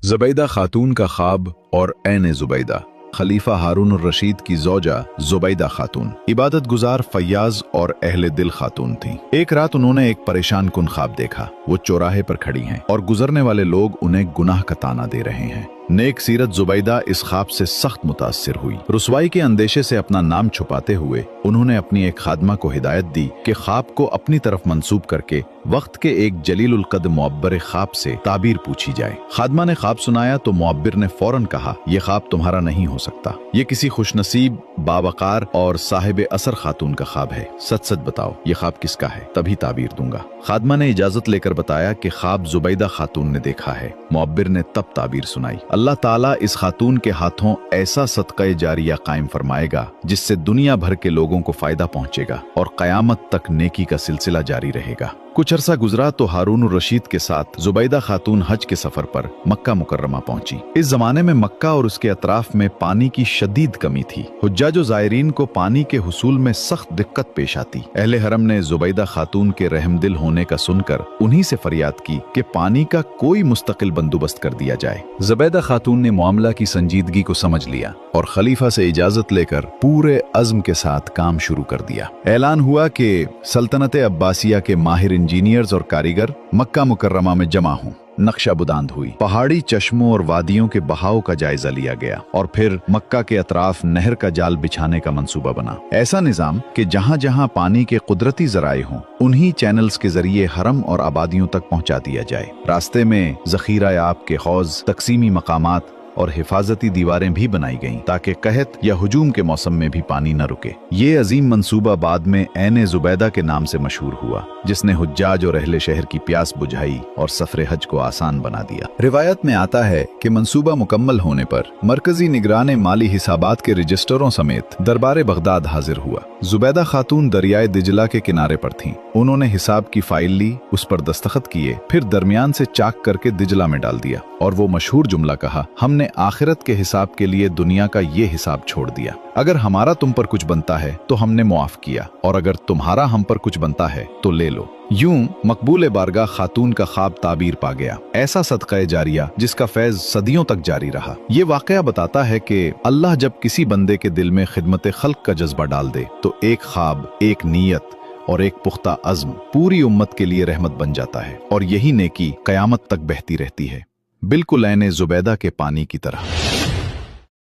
ज़ुबैदा खातून का ख्वाब और ऐन ज़ुबैदा। खलीफा हारून रशीद की ज़ौजा ज़ुबैदा खातून इबादत गुजार फैयाज और अहले दिल खातून थी। एक रात उन्होंने एक परेशान कुन ख्वाब देखा। वो चौराहे पर खड़ी हैं और गुजरने वाले लोग उन्हें गुनाह का ताना दे रहे हैं। नेक सीरत ज़ुबैदा इस ख्वाब से सख्त मुतासिर हुई। रुसवाई के अंदेशे से अपना नाम छुपाते हुए उन्होंने अपनी एक खादमा को हिदायत दी कि ख्वाब को अपनी तरफ मंसूब करके वक्त के एक जलीलुल कद्र मुअब्बर ख्वाब से ताबीर पूछी जाए। खादमा ने ख्वाब सुनाया तो मुअब्बिर ने फौरन कहा, यह ख्वाब तुम्हारा नहीं हो सकता, ये किसी खुशनसीब, बावकार और साहिब असर खातून का ख्वाब है। सच सच बताओ ये ख्वाब किसका है, तभी ताबीर दूंगा। खादमा ने इजाजत लेकर बताया कि ख्वाब ज़ुबैदा खातून ने देखा है। मुअब्बिर ने तब ताबीर सुनाई, अल्लाह ताला इस खातून के हाथों ऐसा सदक़े जारिया कायम फरमाएगा जिससे दुनिया भर के लोगों को फायदा पहुंचेगा और कयामत तक नेकी का सिलसिला जारी रहेगा। कुछ अरसा गुजरा तो हारून रशीद के साथ ज़ुबैदा खातून हज के सफर पर मक्का मुकर्रमा पहुंची। इस जमाने में मक्का और उसके अतराफ में पानी की शदीद कमी थी। हुज्जाज ज़ायरीन को पानी के हुसूल में सख्त दिक्कत पेश आती। अहले हरम ने ज़ुबैदा खातून के रहमदिल होने का सुनकर उन्हीं से फरियाद की कि पानी का कोई मुस्तकिल बंदोबस्त कर दिया जाए। ज़ुबैदा खातून ने मामला की संजीदगी को समझ लिया और खलीफा से इजाजत लेकर पूरे अज़्म के साथ काम शुरू कर दिया। ऐलान हुआ कि सल्तनत अब्बासिया के माहिर इंजीनियर्स और कारीगर मक्का मुकर्रमा में जमा हों। नक्शा बुदांद हुई, पहाड़ी चश्मों और वादियों के बहाव का जायजा लिया गया और फिर मक्का के अतराफ नहर का जाल बिछाने का मंसूबा बना। ऐसा निजाम कि जहां जहां पानी के कुदरती जराए हों उन्हीं चैनल्स के जरिए हरम और आबादियों तक पहुंचा दिया जाए। रास्ते में जखीरा आब के हौज, तकसीमी मकामात और हिफाजती दीवारें भी बनाई गईं ताकि कहत या हुजूम के मौसम में भी पानी न रुके। ये अजीम मंसूबा बाद में ऐन ज़ुबैदा के नाम से मशहूर हुआ, जिसने हुज्जाज और अहले शहर की प्यास बुझाई और सफर हज को आसान बना दिया। रिवायत में आता है कि मंसूबा मुकम्मल होने पर मरकजी निगरान माली हिसाबात के रजिस्टरों समेत दरबार बगदाद हाजिर हुआ। ज़ुबैदा खातून दरियाए दिजला के किनारे पर थीं। उन्होंने हिसाब की फाइल ली, उस पर दस्तखत किए, फिर दरमियान से चाक करके दिजला में डाल दिया और वो मशहूर जुमला कहा, हमने आखिरत के हिसाब के लिए दुनिया का ये हिसाब छोड़ दिया। अगर हमारा तुम पर कुछ बनता है तो हमने मुआफ किया और अगर तुम्हारा हम पर कुछ बनता है तो ले लो। यूं मकबूल बारगाह खातून का ख्वाब ताबीर पा गया। ऐसा सदक़े जारिया जिसका फैज सदियों तक जारी रहा। ये वाकया बताता है कि अल्लाह जब किसी बंदे के दिल में खिदमत खल्क का जज्बा डाल दे तो एक ख्वाब, एक नीयत और एक पुख्ता अज़्म पूरी उम्मत के लिए रहमत बन जाता है और यही नेकी कयामत तक बहती रहती है, बिल्कुल ऐन ज़ुबैदा के पानी की तरह।